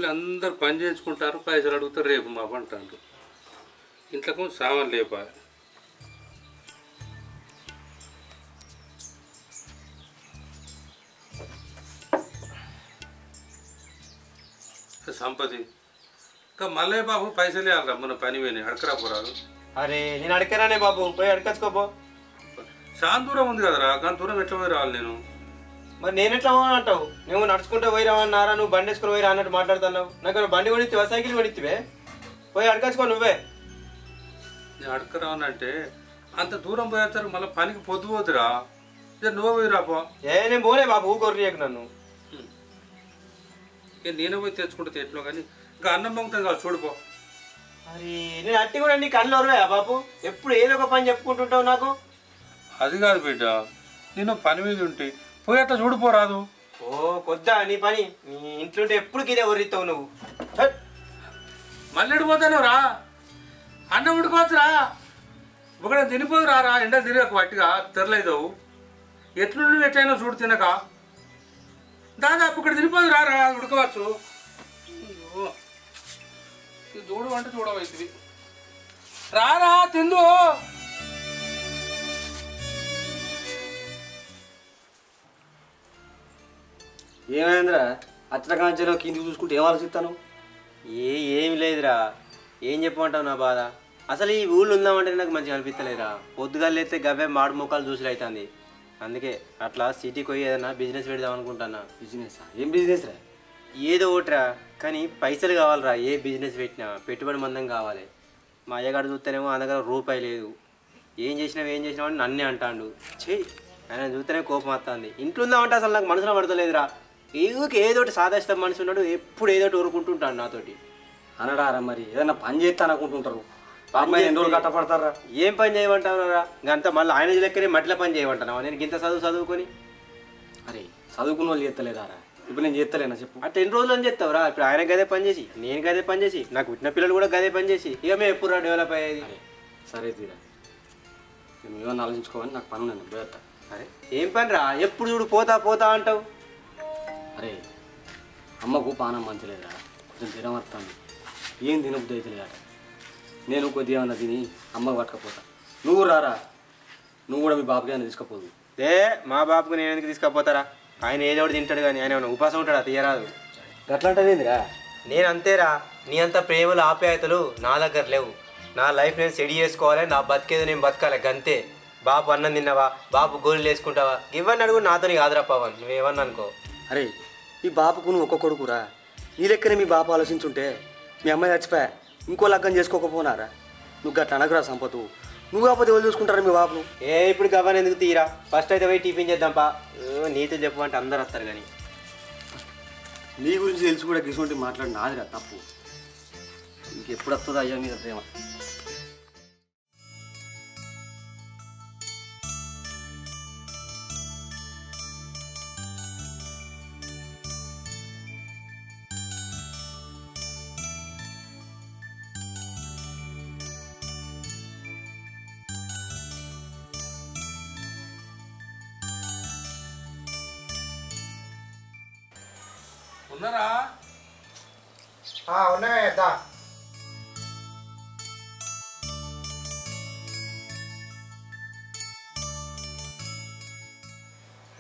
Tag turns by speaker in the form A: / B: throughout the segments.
A: ఊళ్ళో అందరు పని చేయించుకుంటారు, పైసలు అడుగుతారు, రేపు మా అంటారు. ఇంట్లో సామాన్ లేపా. సంపతి ఇంకా మల్లయ్య బాబు పైసలు ఇవ్వాలరా, మన పని పోయినాయి, అడకరాపోరాదు.
B: అరే నేను అడగరానే బాబు, పోయి అడగచ్చుకోపో.
A: చాలా దూరం ఉంది కదరా, కానీ దూరం ఎట్లా పోయి రావాలి నేను?
B: మరి నేను ఎట్లా అంటావు? నువ్వు నడుచుకుంటే పోయి రావన్నారా, నువ్వు బండి వేసుకుని పోయి రా అన్నట్టు మాట్లాడుతున్నావు. నాకు బండి కొనిత్తివా, సైకిల్ కొనిత్తివే? పోయి అడగచ్చుకో నువ్వే.
A: నేను అడకరావనంటే అంత దూరం పోయేస్తారు, మళ్ళీ పనికి పొద్దు పోతురా. నువ్వు పోయి రాపో.
B: నేను పోలే బాబు, కొర్రియకు నన్ను.
A: ఇక నేనే పోయి తెచ్చుకుంటే ఎట్లో, కానీ ఇంకా అన్నం పొంగుతాం కాదు, చూడిపో.
B: మరి నేను అట్టి కూడా నీ కళ్ళు ఒరవా బాబు? ఎప్పుడు ఏదో ఒక పని చెప్పుకుంటుంటావు నాకు.
A: అది కాదు బిడ్డ, నేను పని మీద ఉంటే పోయి అట్లా చూడిపోరాదు.
B: ఓ కొద్దా నీ పని, నీ ఇంట్లో ఉంటే ఎప్పుడు గిదే ఒర్రిస్తావు నువ్వు.
A: మళ్ళీ పోతాను రా, అన్నం ఉడుకోవచ్చురా. ఒకటే తినిపోదు రారా, ఎండ తిరగక పట్టిగా తెరలేదావు. ఎట్లుండి ఎట్లయినా చూడు తినక దాదాపు ఇక్కడ తినిపోదు రారా, ఉడకవచ్చు. చూడు అంటే చూడవైతుంది, రారా తిందు.
C: ఏమైందిరా అచ్చట కాంచెలో కిందికి చూసుకుంటే ఏం ఆలోచిస్తాను?
B: ఏం లేదురా, ఏం చెప్పమంటావు నా బాధ. అసలు ఈ ఊళ్ళో ఉందామంటే నాకు మంచిగా అనిపిస్తలేదురా. పొద్దుగాలు లేస్తే గవ్వే మాడు ముఖాలు చూసులు అవుతుంది. అందుకే అట్లా సిటీకి పోయి ఏదైనా బిజినెస్ పెడదాం అనుకుంటున్నా.
C: బిజినెస్? ఏం బిజినెస్ రా?
B: ఏదో ఒకటిరా, కానీ పైసలు కావాలరా. ఏ బిజినెస్ పెట్టినా పెట్టుబడి మందం కావాలి. మా అయ్యగాడు చూస్తేనేమో నా దగ్గర రూపాయి లేదు. ఏం చేసినావు అని నన్నే అంటాడు. చెయ్యి, ఆయన చూస్తేనే కోపం వస్తుంది. ఇంట్లో ఉందామంటే అసలు నాకు మనసులో పడతలేదురా. ఏదోటి సాధిస్తాం మనిషి ఉన్నాడు, ఎప్పుడు ఏదోటి ఊరుకుంటుంటాడు నాతోటి.
C: అనడారా మరి ఏదైనా పని చేస్తాను అనుకుంటుంటారు. బాబాయ్ ఎన్ని రోజులు కట్టపడతారా?
B: ఏం పని చేయమంటావురా? ఇంకంతా మళ్ళీ ఆయన లెక్కనే మట్ల పని చేయమంటున్నావా? నేను ఇంత చదువుకొని.
C: అరే చదువుకున్న వాళ్ళు చేస్తలేదారా? ఇప్పుడు నేను చేస్తలేనా చెప్పు?
B: అట్లా ఎన్ని రోజులు అని చెప్తావురా? ఇప్పుడు ఆయన గదే పని చేసి, నేను గదే పని చేసి, నాకు పుట్టిన పిల్లలు కూడా గదే పని చేసి, ఇక మేము ఎప్పుడు డెవలప్ అయ్యేది?
C: సరే తీరా, నేను ఏమన్నా ఆలోచించుకోవాలి, నాకు పని నేను పోతా.
B: అరే ఏం పని రా? ఎప్పుడు చూడు పోతా అంటావు.
C: అరే అమ్మకు పానం మంచలేదురా, కొంచెం జ్వరం వస్తుంది, ఏం తినబుద్ధి అవుతలేదట. నేను కొద్దిగా ఏమన్నా తిని అమ్మకు పట్టకపోతా. నువ్వు రారా, నువ్వు కూడా మీ బాబుకి ఏమైనా తీసుకపోదు.
B: మా బాబుకు నేను ఎందుకు తీసుకపోతారా? ఆయన ఏదో ఒకటి తింటాడు, కానీ ఆయన ఏమైనా ఉపాసం ఉంటాడా? తీయరాదు.
C: గట్లాంటిదేందిరా?
B: నేను అంతేరా, నీ అంత ప్రేమలు ఆప్యాయతలు నా దగ్గర లేవు. నా లైఫ్ నేను సెడి చేసుకోవాలి, నా బతికేదో నేను బతకాలి, గంతే. బాబు అన్నం తిన్నావా, బాబు గోళీలు వేసుకుంటావా, ఇవన్నీ అడుగు నాతో నీకు ఆదరా పవన్. నువ్వేమన్నా అనుకో.
C: అరే ఈ బాపుకు నువ్వు ఒక్క కొడుకురా, నీ లెక్కనే మీ బాపు ఆలోచించుంటే మీ అమ్మాయి చచ్చిపోయా ఇంకో లగ్గం చేసుకోకపోనారా? నువ్వు గట్లా అనకురా సంపతు. నువ్వు కాకపోతే ఎవరు చూసుకుంటారా మీ బాపును?
B: ఇప్పుడు గవ్వని ఎందుకు తీరా, ఫస్ట్ అయితే పోయి టిఫిన్ చేద్దాంపా. నీతో చెప్పమంటే అందరు వస్తారు, కానీ
C: నీ గురించి తెలిసి కూడా గిసుంటే మాట్లాడి నాదిరా తప్పు. ఇంకెప్పుడు వస్తుందో అయ్యా మీద ప్రేమ.
A: ఉన్నారా?
B: ఉన్నాయా?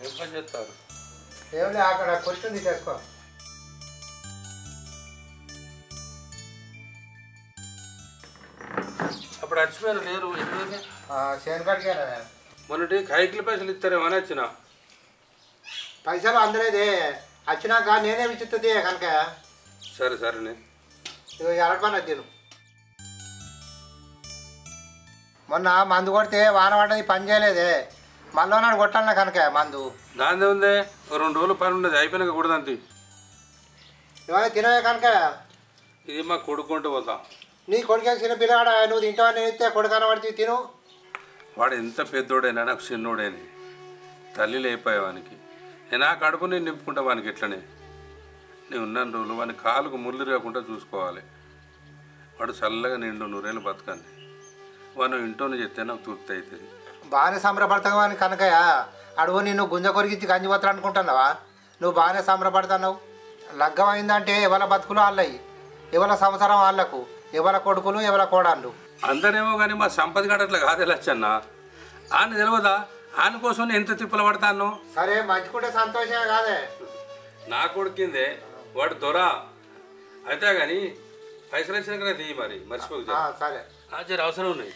A: ఏం పని చేస్తారు?
D: ఏమిలే అక్కడ కూర్చుంది చేసుకో.
A: అప్పుడు అడిచిపోయారు లేరు, ఎన్ని
D: చేను కడిగాను.
A: మొన్నటి కైకిలి పైసలు ఇస్తారేమో అని వచ్చిన.
D: పైసలు అందలేదే, వచ్చినాక నేనే విచిస్తుంది కనుక.
A: సరే సరేనే,
D: ఇక ఎరపని తిను. మొన్న మందు కొడితే వాన పడ్డది, పని చేయలేదే. మళ్ళీ నాడు కొట్టాలన్నా కనుక మందు.
A: దాని ఉందే, 2 రోజులు పని ఉండదు, అయిపోయినాక కూడదంతి.
D: ఇవాళ తినవే కనుక.
A: ఇది మా కొడుకుంటూ పోతాం.
D: నీ కొడుకు చిన్న పిల్లగాడ, నువ్వు తింటావని నేను ఇస్తే కొడుకన పడితే తిను.
A: వాడు ఎంత పెద్దోడైనా నాకు చిన్నోడేని, తల్లి లేపాయేవానికి. నేను ఆ కడుపు నేను నింపుకుంటా వానికి. ఎట్లనే నేను ఉన్న రోజులు వాని కాలుకు ముళ్ళు రాకుండా చూసుకోవాలి. వాడు చల్లగా నిండు 100 ఏళ్ళు బతకండి. వాడు ఇంట్లోనే చెప్తే నాకు తృప్తి అవుతుంది.
D: బాగానే సంబరపడతావు అని కనుకయ్య. అడుగు నిన్ను గుంజ కొరికిచ్చి గంజిపోతాడు అనుకుంటున్నావా? నువ్వు బాగానే సంబరపడుతున్నావు. లగ్గం అయిందంటే ఎవరి బతుకులు వాళ్ళయి, ఎవరి సంవత్సరం వాళ్ళకు, ఎవరి కొడుకులు ఎవరి కోడళ్ళు.
A: అందరేమో కానీ మా సంపద గడట్లా కాదే లచ్చన్న. ఆయన తెలియదా ఆయన కోసం నేను ఎంత తిప్పలు పడతాను.
D: సరే మంచుకుంటే సంతోషమే కాదే.
A: నా కొడుకిందే వాడు దొర అయితే కానీ పైసలు వచ్చినాకనే తీయి మరి మర్చిపోకు.
D: సరే
A: జర అవసరం ఉన్నాయి.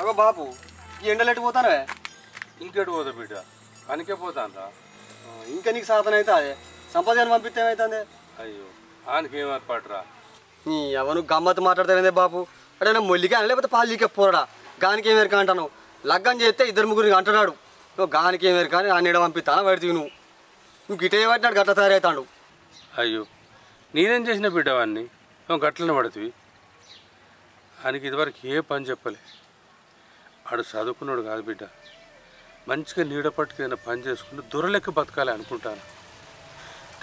C: అగో బాపు ఈ ఎండలు ఎట్టు పోతానవే?
A: ఇంకెటు పోతా బిడ్డ పనికే పోతాను రా.
C: ఇంకా నీకు సాధన అయితే అదే సంపాదన పంపిస్తే ఏమవుతుంది?
A: అయ్యో ఆయనకి ఏం ఏర్పాటురా.
C: నీ ఎవరు గమ్మత్తు మాట్లాడతావేందే బాపు? అంటే నా మొల్లిగా లేకపోతే పాలు లీకే పోరాడా గానికి ఏమేరు అంటాను. లగ్గం చేస్తే 2-3 అంటున్నాడు. నువ్వు గానికి ఏమేరు కానీ ఆ నీడ పంపిస్తాను పెడితే నువ్వు గిటే పట్టినాడు గట్ల తయారవుతాడు.
A: అయ్యో నేనేం చేసిన బిడ్డ వాడిని నువ్వు గట్లనే పడుతుంది. ఆయనకి ఇదివరకు ఏ పని చెప్పలే. ఆడు చదువుకున్నాడు కాదు బిడ్డ, మంచిగా నీడ పట్టుకు ఏదైనా పని చేసుకుంటూ దొరలెక్క బతకాలి అనుకుంటాను.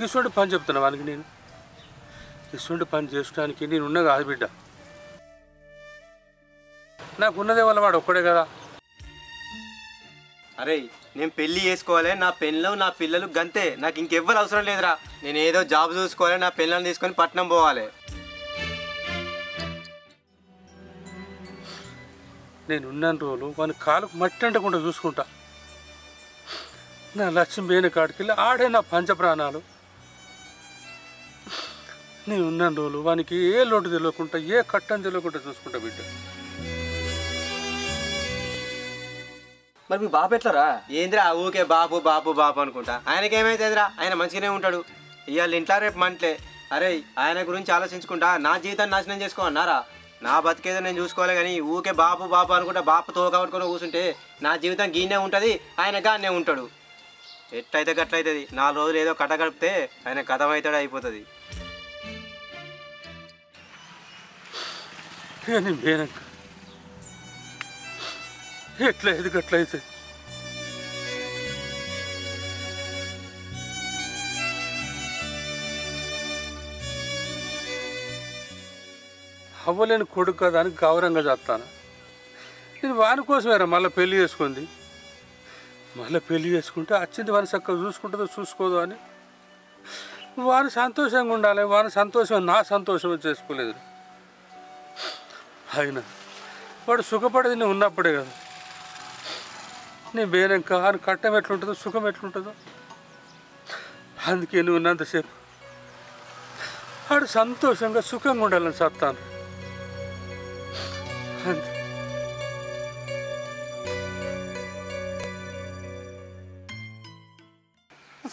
A: ఇటువంటి పని చెప్తున్నా వానికి నేను. ఇటువంటి పని చేసుకోవడానికి నేను ఉన్నా కాదు బిడ్డ. నాకు ఉన్నదే వల్ల వాడు ఒక్కడే కదా.
B: అరే నేను పెళ్ళి చేసుకోవాలి, నా పెళ్ళం నా పిల్లలు గంతే, నాకు ఇంకెవ్వరు అవసరం లేదురా. నేను ఏదో జాబ్ చూసుకోవాలి, నా పిల్లల్ని తీసుకొని పట్నం పోవాలి.
A: నేను ఉన్న రోజులు వాని కాలుకు మట్టి అంటకుండా చూసుకుంటా. నా లక్ష్యం పోయిన కాడికి వెళ్ళి ఆడే నా పంచప్రాణాలు. నేను ఉన్న రోజులు వానికి ఏ లోటు తెలియకుండా ఏ కట్టం తెలియకుండా చూసుకుంటా బిడ్డ.
C: మరి మీ బాపు ఎట్లారా?
B: ఏందిరా ఊకే బాపు బాపు బాపు అనుకుంటా. ఆయనకేమైతుందిరా, ఆయన మంచిగానే ఉంటాడు. ఇవాళ ఇంట్లో రేపు మంటలే. అరే ఆయన గురించి ఆలోచించుకుంటా నా జీవితాన్ని నాశనం చేసుకోమన్నారా? నా బతికేదో నేను చూసుకోవాలి కానీ ఊకే బాపు బాపు అనుకుంటా బాపు తోకబట్టుకొని కూర్చుంటే నా జీవితం గీనే ఉంటుంది, ఆయన గానే ఉంటాడు. ఎట్లయితే గట్లయితుంది. 4 రోజులు ఏదో కథ గడిపితే ఆయన కథం అవుతాడు, అయిపోతుంది.
A: నేను పోయినాక ఎట్లయితే గట్లయితే అవ్వలేని కొడుకు కదా అని గౌరవంగా చేస్తాను. నేను వాని కోసమేరా మళ్ళీ పెళ్లి చేసుకుంది. మళ్ళీ పెళ్లి చేసుకుంటే వచ్చింది వాని చక్కగా చూసుకుంటుందో చూసుకోదు అని వాని సంతోషంగా ఉండాలి. వాని సంతోషం నా సంతోషం చేసుకోలేదు. అయినా వాడు సుఖపడేది నేను ఉన్నప్పుడే కదా. నేను వేరేక ఆయన కట్టం ఎట్లుంటుందో సుఖం ఎట్లుంటుందో అందుకే నువ్వు ఉన్నంతసేపు వాడు సంతోషంగా సుఖంగా ఉండాలని చెప్తాను అంతే.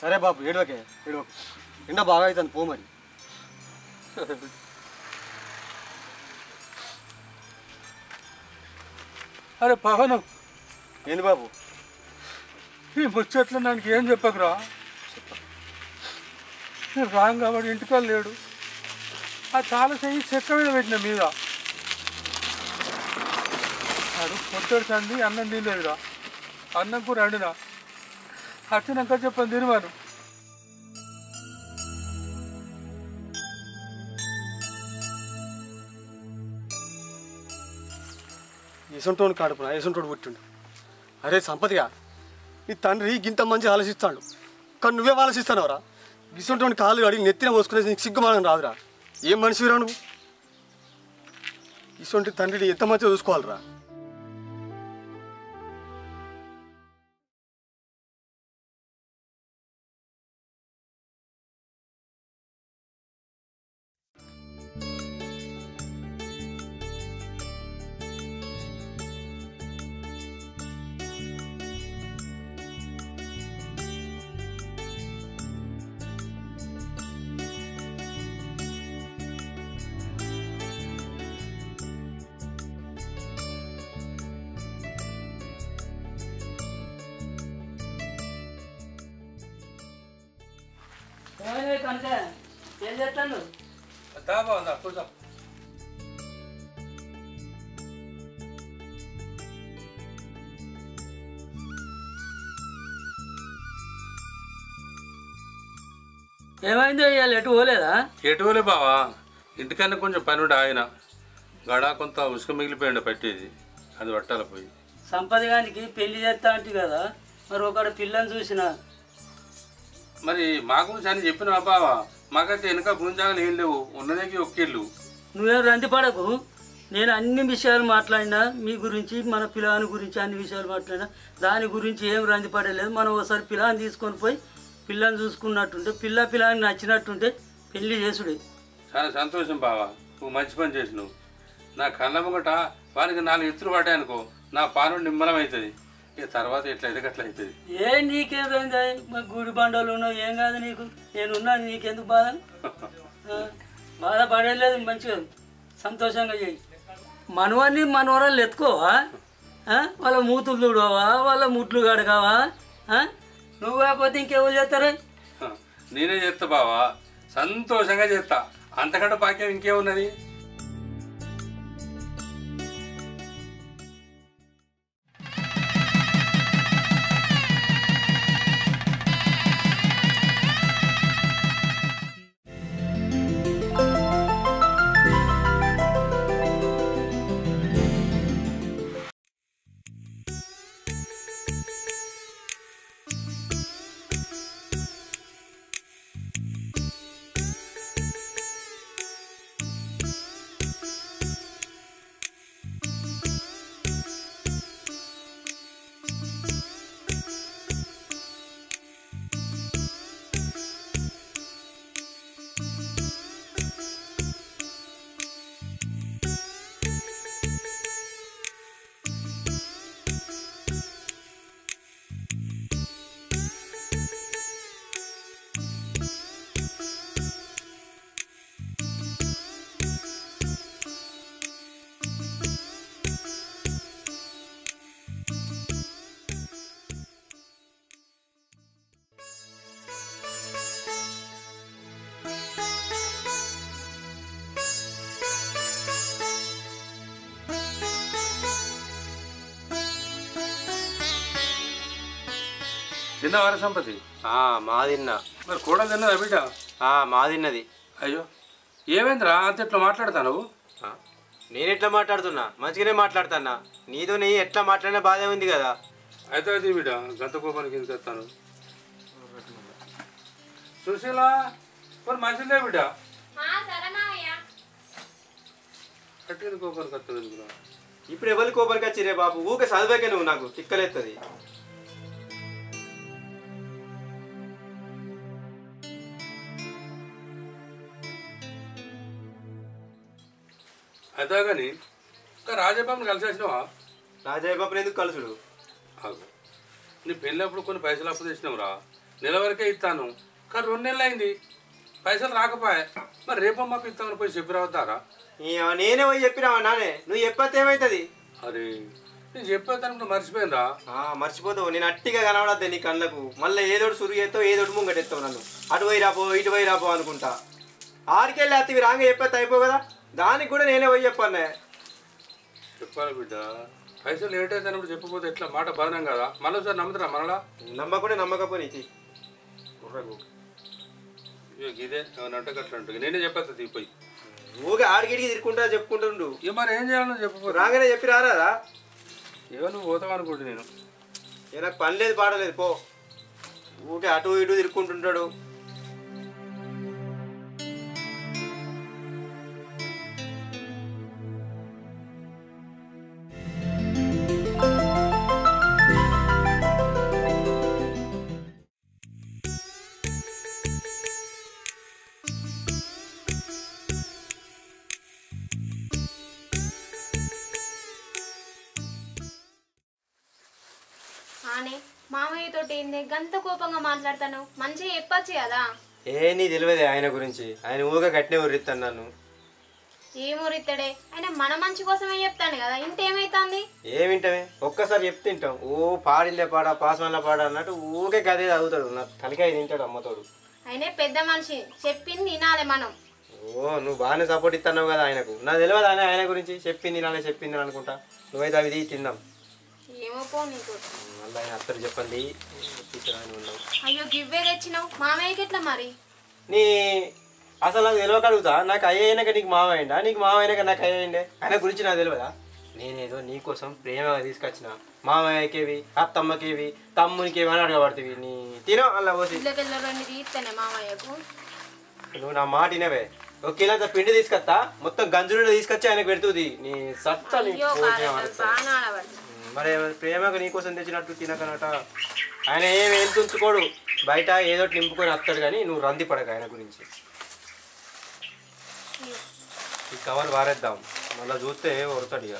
C: సరే బాబు ఏడవకే ఏడవకు, ఎండ బాగా అవుతుంది పో మరి.
A: అరే పవను,
C: ఏంది బాబు?
A: ఈ ముచ్చట్లు నాకు ఏం చెప్పకురా. నేను రాంగ్ కాబట్టి ఇంటికాడ లేడు. ఆ చాలా చెయ్యి చెక్క మీద పెట్టిన మీద అడు పొట్టడు తండ్రి అన్నం తినలేదురా. అన్నం కూర వండినా వచ్చినాక చెప్పని తినవాను.
C: ఎసంటోని కాడుపునా ఎసంటోడు పుట్టిండు. అరే సంపతిగా నీ తండ్రి గింత మంచి ఆలోచిస్తాడు కానీ నువ్వే ఆలోచిస్తానవరా? గిసంటోని కాళ్ళు అడిగి నెత్తిన పోసుకునేసి నీకు సిగ్గుమానం రాదురా? ఏం మనిషిరా నువ్వు? ఇసంటి తండ్రిని ఎంత మంచిగా చూసుకోవాలిరా?
E: కనుక ఏం చేస్తాను
A: దాబా ఉందా కూర్చో.
E: ఏమైందో ఇవాళ ఎటు పోలేదా?
A: ఎటువలే బావా, ఇంటికన్నా కొంచెం పని ఉండే ఆయన గడా కొంత ఉసుక మిగిలిపోయిండు పట్టేది, అది పట్టాల పోయి.
E: సంపద గానికి పెళ్లి చేస్తా అంటే కదా, మరి ఒకడు పిల్లని చూసిన.
A: మరి మా గురించి అని చెప్పిన బావా, మాకైతే వెనక గుంజాగలు ఏం లేవు, ఉన్నదేకి ఒక్కిళ్ళు.
E: నువ్వేం రంది పడకు, నేను అన్ని విషయాలు మాట్లాడినా మీ గురించి, మన పిల్లని గురించి అన్ని విషయాలు మాట్లాడినా, దాని గురించి ఏం రంది పడలేదు. మనం ఒకసారి పిల్లని తీసుకొని పోయి పిల్లని చూసుకున్నట్టుంటే, పిల్లని నచ్చినట్టుంటే పెళ్లి చేసుడే.
A: చాలా సంతోషం బావా, నువ్వు మంచి పని చేసినావు. నా కళ్ళ ముంగట వానికి 4 ఎత్తులు పడ్డాయనుకో, నా పాను నిమ్మలం అవుతుంది. ఇక తర్వాత ఎట్లయితే అట్లా అవుతుంది.
E: ఏ నీకేం రంది, మా గుడి బండలు ఉన్నావు, ఏం కాదు నీకు, నేనున్నాను, నీకెందుకు బాధ? బాధపడలేదు, మంచిగా సంతోషంగా చేయి. మనవన్నీ మనవరాలు ఎత్తుకోవా, వాళ్ళ మూతులు చూడవా, వాళ్ళ ముట్లు కడగావా? నువ్వు కాకపోతే ఇంకెవరు చేస్తారా?
A: నేనే చేస్తా బావా, సంతోషంగా చేస్తా, అంతకంటే భాగ్యం ఇంకేమున్నది. తిన్నావారా సంపతి?
B: మా తిన్నా.
A: మరి కూడా తిన్నదా బిడ్డ?
B: మా తిన్నది.
A: అయ్యో ఏమైందిరా అంత ఎట్లా మాట్లాడతా నువ్వు?
B: నేను ఎట్లా మాట్లాడుతున్నా? మంచిగానే మాట్లాడుతున్నా. నీతో నీ ఎట్లా మాట్లాడినా బాధే ఉంది కదా.
A: అయితే అది బిడ్డ గంత కోపానికి ఎందుకు తెస్తాను? సుశీల మరి మంచిదే బిడ్డ, కట్టిన కోపానికి వస్తుంది ఎందుకురా?
B: ఇప్పుడు ఎవరి కోపానికి వచ్చిరే బాబు, ఊకే చదివాకే నువ్వు నాకు తిక్కలేస్తుంది.
A: అదే కానీ ఇంకా రాజబాబుని కలిసి వచ్చినావా?
B: రాజయ్యబాబుని ఎందుకు కలుసుడు?
A: నీ పెళ్ళినప్పుడు కొన్ని పైసలు అప్పు తెచ్చినావురా, నెల వరకే ఇస్తాను, కానీ 2 నెలలు అయింది, పైసలు రాకపోయా. మరి రేపు మాకు ఇస్తామని పోయి చెప్పి రావద్దారా?
B: నేనే పోయి చెప్పినావా నానే? నువ్వు చెప్పతే ఏమవుతుంది?
A: అరే నేను చెప్పేదానికి మర్చిపోయినరా?
B: మర్చిపోతావు. నేను అట్టిగా కనబడద్దు నీ కళ్ళకు. మళ్ళీ ఏదోటి సురుగు చేస్తావు, ఏదోటి ముంగటెత్తావు నన్ను. అటు పోయి రాపో, ఇటు పోయి రాపో అనుకుంటా. ఆడికెళ్ళి అత్తివి రాంగ చెప్పేస్తే అయిపో కదా. దానికి కూడా నేనే పోయి చెప్పానే.
A: చెప్పాలి బిడ్డ, పైసలు లేట్ అయితే అన్నప్పుడు చెప్పకపోతే ఎట్లా? మాట బాధనం కదా. మళ్ళీ సార్ నమ్ముతున్నా మనలా?
B: నమ్మకుండా నమ్మకపోయి నీకు
A: ఇదే అంటే అట్లా ఉంటుంది. నేనే చెప్పేస్తా తీపోయి.
B: ఊగే ఆడిగిడికి తిరుక్కుంటా చెప్పుకుంటుండు.
A: ఇక మరి ఏం చేయాలో చెప్పకపోతే
B: రాగానే చెప్పి రారా?
A: ఏమో నువ్వు పోతావు అనుకుంటు. నేను
B: నాకు పని లేదు పాడలేదు, పో. ఊకే అటు ఇటు తిరుక్కుంటుంటాడు.
F: మామయ్యతో గంత కోపంగా మాట్లాడతాను, మంచిగా చెప్పచ్చు కదా.
B: నీ తెలియదే ఆయన గురించి. ఆయన ఊగా గట్టినే ఊరిస్తాను నన్ను.
F: ఏం ఊరిస్తాడే? ఆయన మన మంచి కోసమే చెప్తాను కదా. ఇంతేమైతుంది?
B: ఏమింటామే, ఒక్కసారి చెప్తే తింటాం. ఓ పాడిల్లే పాడా, పాసమల్ల పాడా అన్నట్టు ఊకే గదే చదువుతాడు. నా తలకాయ తింటాడు అమ్మతోడు.
F: ఆయనే పెద్ద మనిషి చెప్పింది వినాలి మనం.
B: ఓ నువ్వు బాగానే సపోర్ట్ ఇస్తున్నావు కదా ఆయనకు. నాకు తెలియదు ఆయన గురించి చెప్పింది అనుకుంటా. నువ్వైతే అవి తిందాం.
F: ఏమో పో నీకు.
B: మళ్ళీ ఆయన అత్తరు చెప్పండి ఉన్నావు.
F: అయ్యో గివ్వే తెచ్చినావు మామయ్యకి ఎట్లా మరి?
B: నీ అసలు నాకు తెలియక అడుగుతా. నాకు అయ్యాక నీకు మామయ్యండా, నీకు మామయ్యాక నాకు అయ్యండే? ఆయన గురించి నాకు తెలియదా? నేనేదో నీకోసం ప్రేమగా తీసుకొచ్చిన. మామయ్యకేవి, అత్తమ్మకేవి, తమ్మునికేవి అని అడగబడుతుంది. నీ తినో అలా పోసి
F: ఇళ్ళకెళ్ళరండి తీస్తేనే మామయ్యకు.
B: నువ్వు నా మాట వినవే. ఒక కిలోంత పిండి తీసుకొస్తా, మొత్తం గంజులు తీసుకొచ్చి ఆయనకు పెడుతుంది. నీ సత్తా మరి ప్రేమగా నీకోసం తెచ్చినట్టు తినకనట. ఆయన ఏమి వెళ్తుంచుకోడు, బయట ఏదో నింపుకొని వస్తాడు. కానీ నువ్వు రంది పడక ఆయన గురించి. ఈ కవర్ వారేద్దాం, మళ్ళీ చూస్తే వరుతాడు. ఇక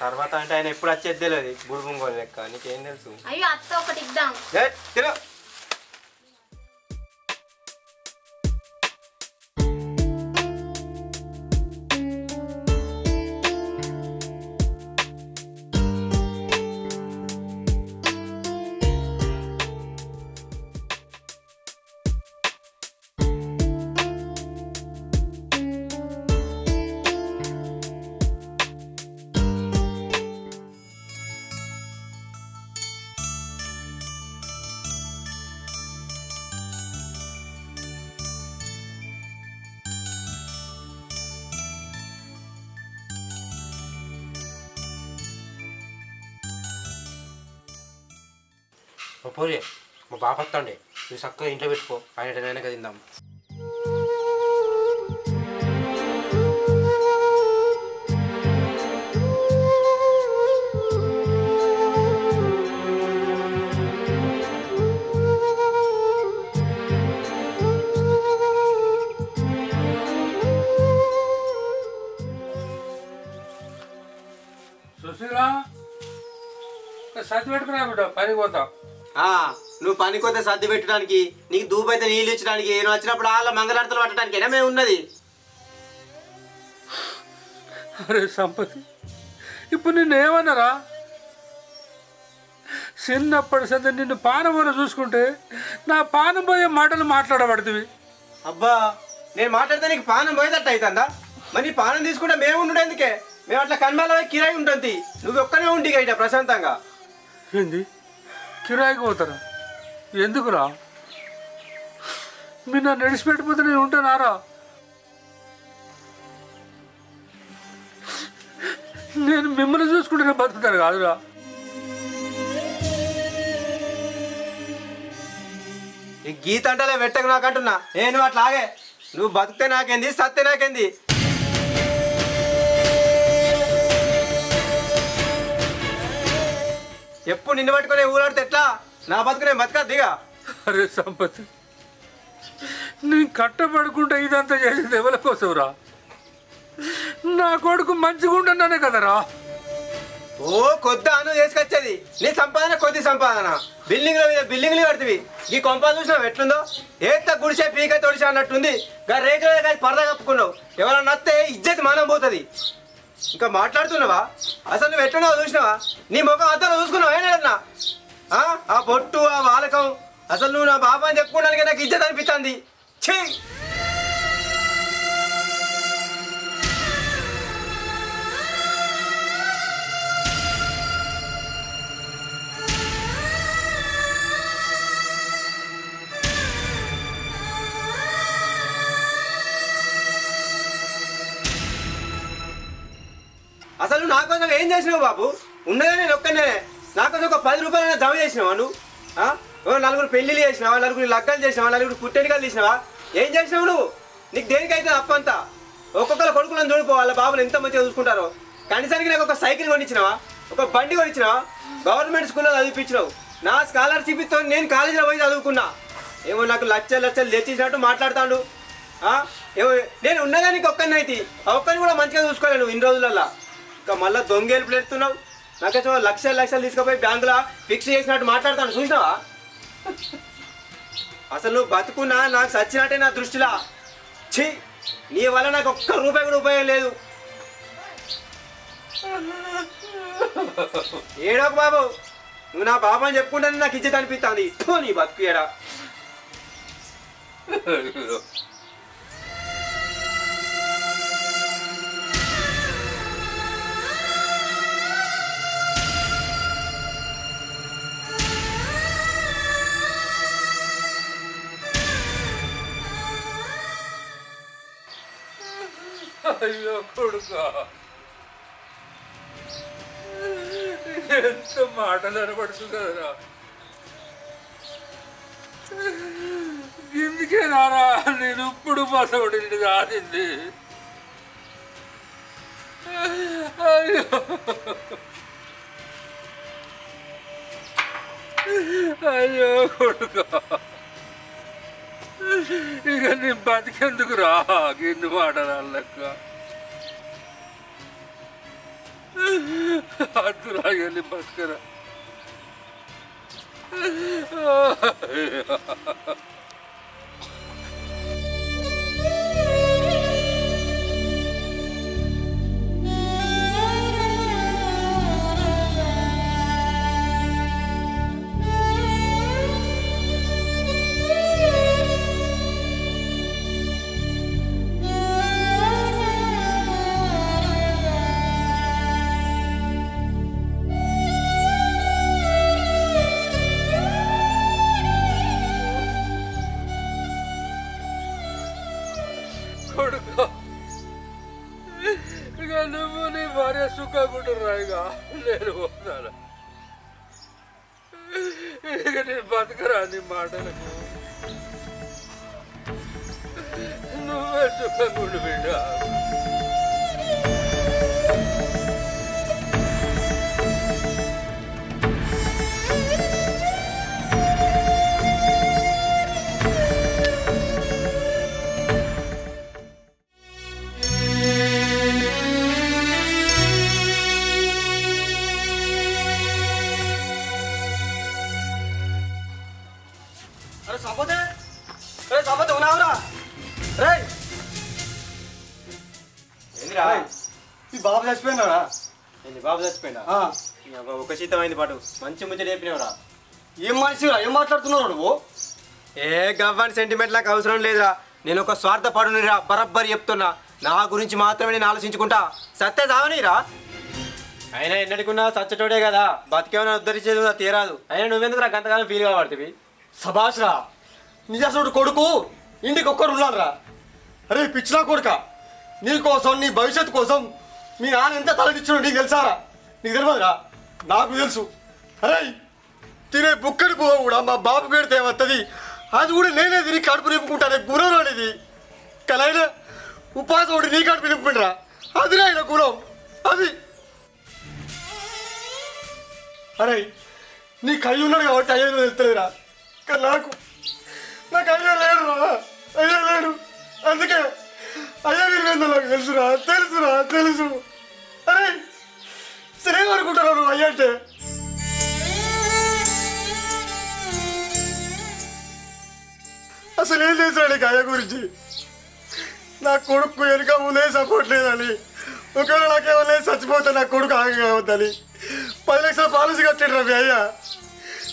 B: తర్వాత అంటే ఆయన ఎప్పుడు వచ్చేది తెలియదు. బుడుబుంగోలు లెక్క. నీకేం తెలుసు?
F: అయ్యో అత్త ఒకటి ఇద్దాం.
B: తిను. పోరే మా బాప వస్తాండే. నువ్వు చక్కగా ఇంట్లో పెట్టుకో, ఆయన తిందాం.
A: సుశీలా సర్ది పెట్టుకురా బిడ్డ, పనికి పోతాం.
B: నువ్వు పనికొతే సర్ది పెట్టడానికి, నీకు దూపైతే నీళ్ళు ఇచ్చడానికి, నేను వచ్చినప్పుడు వాళ్ళ మంగళారతలు పట్టడానికి ఏమే ఉన్నది.
A: అరే సంపతి, ఇప్పుడు నిన్ను ఏమన్నారా? చిన్నప్పటి సంది నిన్ను పానం పోయిన చూసుకుంటే నా పానం పోయే మాటలు మాట్లాడబడుతుంది.
B: అబ్బా నేను మాట్లాడితే నీకు పానం పోయేటట్టు అవుతుందా? మరి నీ పానం తీసుకుంటే మేము ఉండు ఎందుకే? మేము అట్లా కన్మాల కిరాయి ఉంటుంది. నువ్వు ఒక్కనే ఉండి ఇట ప్రశాంతంగా.
A: ఏంది కిరాయికి పోతారా? ఎందుకురా? మీరు నన్ను నడిచిపెట్టిపోతే నేను ఉంటానారా? నేను మిమ్మల్ని చూసుకుంటేనే బతుకుతాను కాదురా.
B: ఈ గీత అంటలే పెట్టకు నాకంటున్నా. నేను అట్లాగే నువ్వు బతికితే నాకేంది, సత్తే నాకేంది. ఎప్పుడు నిన్ను పట్టుకునే ఊరాడితే ఎట్లా? నా బతుకునే బతక దిగా.
A: అరే సంపత్, నేను కట్టబడుకుంటే ఇదంతా చేసేది ఎవరి కోసంరా? నా కొడుకు మంచిగా ఉండన్నానే కదరా.
B: ఓ కొద్ది అను చేసుకొచ్చేది. నీ సంపాదన కొద్ది సంపాదన. బిల్డింగ్ల మీద బిల్డింగ్లు కడుతుంది. ఈ కొంప చూసినావు ఎట్లుందో? ఏత గుడిసే పీక తొడిసే అన్నట్టుంది. రేకులు పరద కప్పుకున్నావు. ఎవరన్నా నత్తే ఇజ్జత్ మానం పోతుంది. ఇంకా మాట్లాడుతున్నావా? అసలు నువ్వు ఎట్లున్నావు చూసినావా? నీ ముఖం అద్దలో చూసుకున్నావు ఏనా? ఆ బొట్టు, ఆ వాలకం, అసలు నువ్వు నా బాబా అని చెప్పుకోవడానికి నాకు ఇజ్జత్ అనిపిస్తుంది. ఛీ! అసలు నా కోసం ఏం చేసినావు బాబు? ఉన్నదే నేను ఒక్కనే. నా కోసం ఒక 10 రూపాయలు జమ చేసినావా నువ్వు? నలుగురు పెళ్లిళ్ళు చేసినావా? నలుగురు లగ్గాలు చేసినావా? నలుగురు పుట్టెనికలు తీసినావా? ఏం చేసినావు నువ్వు? నీకు దేనికైతే అప్పంతా. ఒక్కొక్కరు కొడుకులను చూడిపో, వాళ్ళ బాబులు ఎంత మంచిగా చూసుకుంటారో. కనీసానికి నాకు ఒక సైకిల్ కొనిచ్చినావా? ఒక బండి కొనిచ్చినావా? గవర్నమెంట్ స్కూల్లో చదివిపించినావు. నా స్కాలర్షిప్తో నేను కాలేజీలో పోయి చదువుకున్నా. ఏమో నాకు లక్షలు తెచ్చినట్టు మాట్లాడతాడు. ఏమో నేను ఉన్నదా నీకు ఒక్కరినైతే? ఆ ఒక్కరిని కూడా మంచిగా చూసుకోలేను ఇన్ని రోజులల్లా. ఇంకా మళ్ళీ దొంగేలు పెడుతున్నావు. నాకేమో లక్షలు తీసుకుపోయి బ్యాంకులో ఫిక్స్ చేసినట్టు మాట్లాడతాను చూసినావా? అసలు నువ్వు బతుకున్నా నాకు సచ్చినట్టే నా దృష్టిలో. ఛీ, నీ వల్ల నాకు ఒక్క రూపాయి కూడా ఉపయోగం లేదు. ఏడోక బాబు, నువ్వు నా బాబు అని చెప్పుకుంటే నాకు ఇచ్చేది అనిపిస్తుంది నీ బతుకు ఎడా
A: అయ్యో కొడుకా ఎంత మాటలు అనబడుతుంది కదరా ఇందుకే నారా నేను ఇప్పుడు బసవడిని రాసింది అయ్యో అయ్యో కొడుకా ఇక నీ బతికెందుకు రా గిన్ని మాటలక్క అద్దురాగా నీ బతకరా కొడుకు ఇక నువ్వు నీ భార్య సుఖకుంటురా ఇక నేను పోతాను ఇక నేను బతకరా నీ మాటలకు నువ్వే సుఖంగుండు బిడ్డ
C: బాబు చచ్చిపోయినా
B: బాబు చచ్చిపోయినా ఒక శీతం అయింది పాటు మంచి ముచ్చట చెప్పినవరా
C: ఏం మనిషిరా ఏం మాట్లాడుతున్నావు నువ్వు
B: ఏ గవ్వని సెంటిమెంట్ నాకు అవసరం లేదురా నేను ఒక స్వార్థ పడునిరా బరబ్బరి చెప్తున్నా నా గురించి మాత్రమే నేను ఆలోచించుకుంటా సత్తే చావనిరా అయినా ఎన్నటికున్నా సచ్చటోడే కదా బతికేమైనా ఉద్ధరించేది తీరాదు అయినా నువ్వెందుకు నాకు అంతకాలం ఫీల్ కావడుతుంది
C: సభాష్ రా నిజాసుడు కొడుకు ఇంటికి ఒక్కరు ఉన్నారా అరే పిచ్చినా కొడుక నీ కోసం నీ భవిష్యత్తు కోసం మీ నాన్న ఎంత తలదిచ్చాడు నీకు తెలుసారా నీకు తెలియదురా నాకు తెలుసు అరే తినే బుక్కడి పువ్వు కూడా మా బాబు పెడితే వస్తుంది అది కూడా నేనే తిరిగి కడుపు నింపుకుంటానే గురం అనేది కలైనా ఉపాసం ఒకటి నీ కడుపు నింపుకుంటారా అది ఆయన గురం అది అరే నీ కై ఉన్నాడు కాబట్టి అయ్యో తెలుస్తలేదురా కానీ నాకు అయ్యో లేడు రా అయ్యో లేడు అందుకే అయ్యో మీరు నాకు తెలుసు అరే సరే అనుకుంటున్నావు నువ్వు అయ్యా అంటే అసలు ఏం చేశాడు నీకు అయ్య గురించి నా కొడుకు వెనుక ముందే సపోర్ట్ లేదని ఒకవేళ నాకేమో చచ్చిపోతే నా కొడుకు ఆగవద్దని 10 లక్షల పాలసీ కట్టాడు రా మీ అయ్యా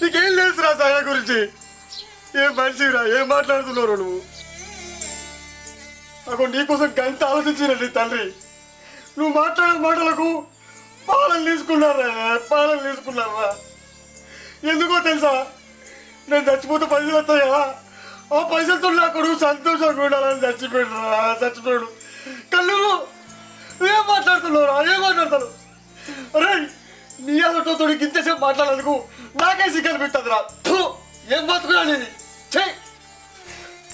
C: నీకేం తెలుసురా అయ్య గురించి ఏం మనిషిరా ఏం మాట్లాడుతున్నావు నువ్వు నాకు నీకోసం గంట ఆలోచించినట్టు తండ్రి నువ్వు మాట్లాడే మాటలకు పాలన తీసుకున్నారా ఎందుకో తెలుసా నేను చచ్చిపోతే పైసలు వస్తాయా ఆ పైసలతో నా కొడుకు సంతోషంగా ఉండాలని చచ్చిపోయాడు కళ్ళు ఏం మాట్లాడుతాను అరే నీ అదొకతో ఇంతసేపు మాట్లాడేందుకు నాకే సిగ్గలు పెట్టదురా ఏం బతుకున్నాను ఇది చెయ్యి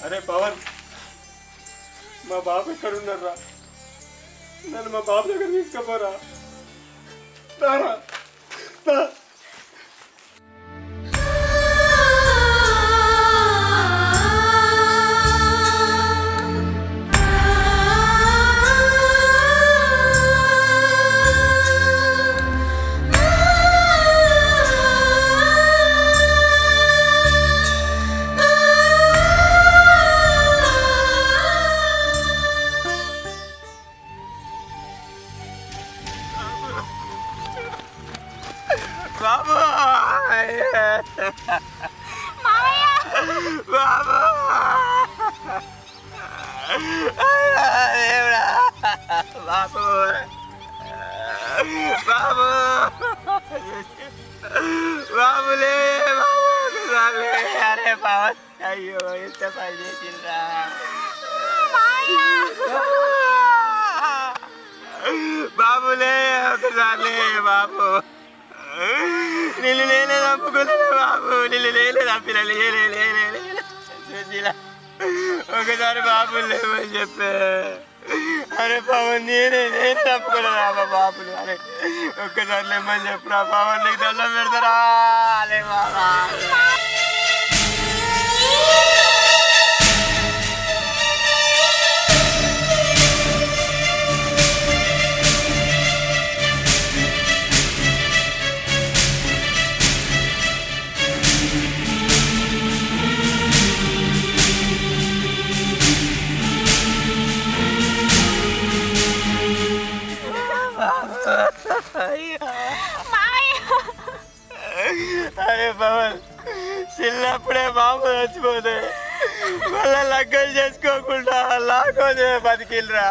C: అరే పవన్ మా బాబు ఎక్కడున్నారా నన్ను మా బాబు దగ్గర తీసుకుపోరా రారా బాబు దేవుడా బాబు బాబు బాబులే బాబు అరే పవన్ అయ్యో ఎంత పని చేసిండ్రా బాబులే ఒకసారిలే బాబు నిన్ను నేనే చంపుకున్నాను బాబు నిన్ను నేనే చంపిన సుశీల ఒకసారి బాబు లేవని చెప్పే అరే పవన్ నేను తప్పుకున్నా బాబుని అరే ఒక్కసారి లేమని చెప్పురా పవన్ నీకు దండం పెడతారా అలే బాబా అరే పవన్ చిన్నప్పుడే బాబు చచ్చిపోతే మళ్ళా లగ్గలు చేసుకోకుండా లాక్కొని బతికిల్రా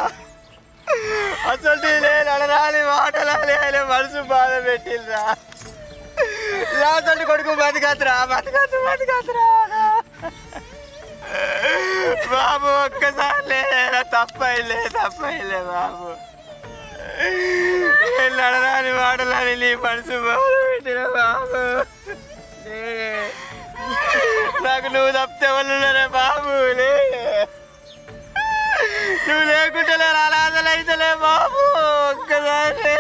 C: అసలు నేను అడరాని మాటలాని ఆయన మనసు బాధ పెట్టిల్రా లాసంటి కొడుకు బతికత్రా బాబు ఒక్కసారి తప్పైలే బాబు నడరాని మాటలని నీ మనసు బాధ పెట్టిన బాబు నాకు నువ్వు తప్పితే వాళ్ళున్నారే బాబు నువ్వు లేకుంటే అనాథలైతలే బాబు ఒక్కసారి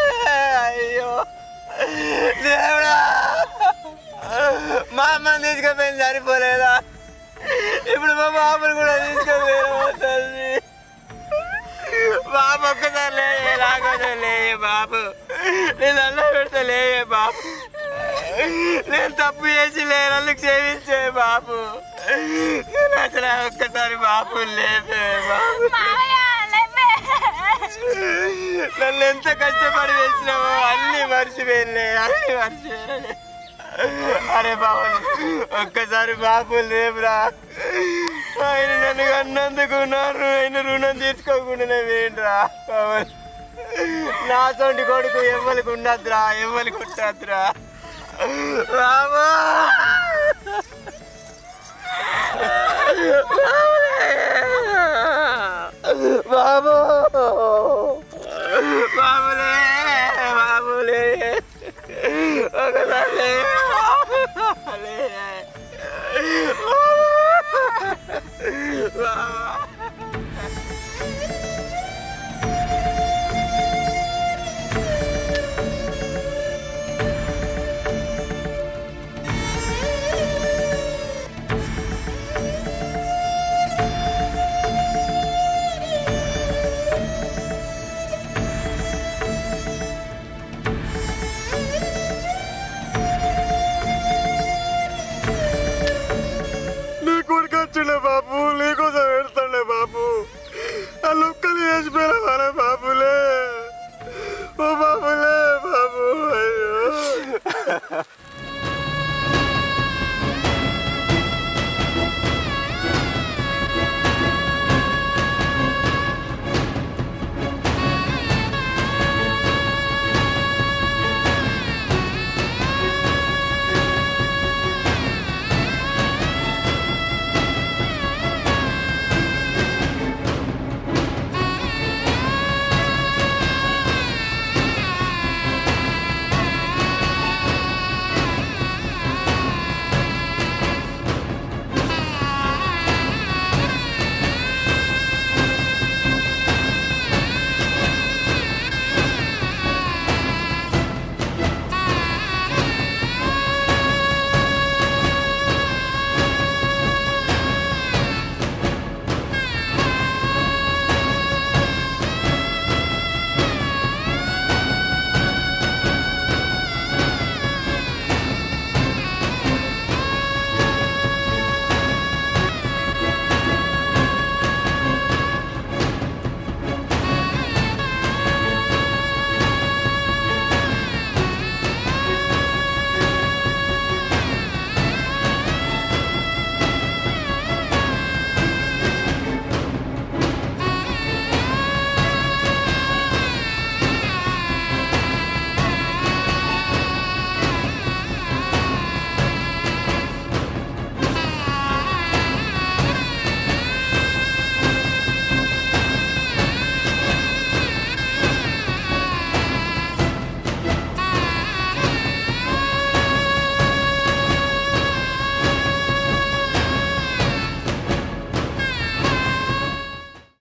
C: అయ్యో దేవుడా మా అమ్మని తీసుకుపోయింది సరిపోలేదా ఇప్పుడు మా బాబుని కూడా తీసుకుపోయి బాబు ఒక్కసారి లేకపోతే బాబు నేను అన్న పెడతలే బాబు నేను తప్పు చేసి లేనల్ని క్షమించే బాబు నేను అసలు ఒక్కసారి బాబు లేపే బాబు నన్ను ఎంత కష్టపడి వేసినావో అన్ని మర్చిపోయిలే అరే బాబు ఒక్కసారి బాబు లేపురా ఆయన నన్ను అన్నందుకు ఆయన రుణం తీసుకోకుండా వేయండిరా నా సొంటి కొడుకు ఎవ్వరికి ఉండద్దురా బాబా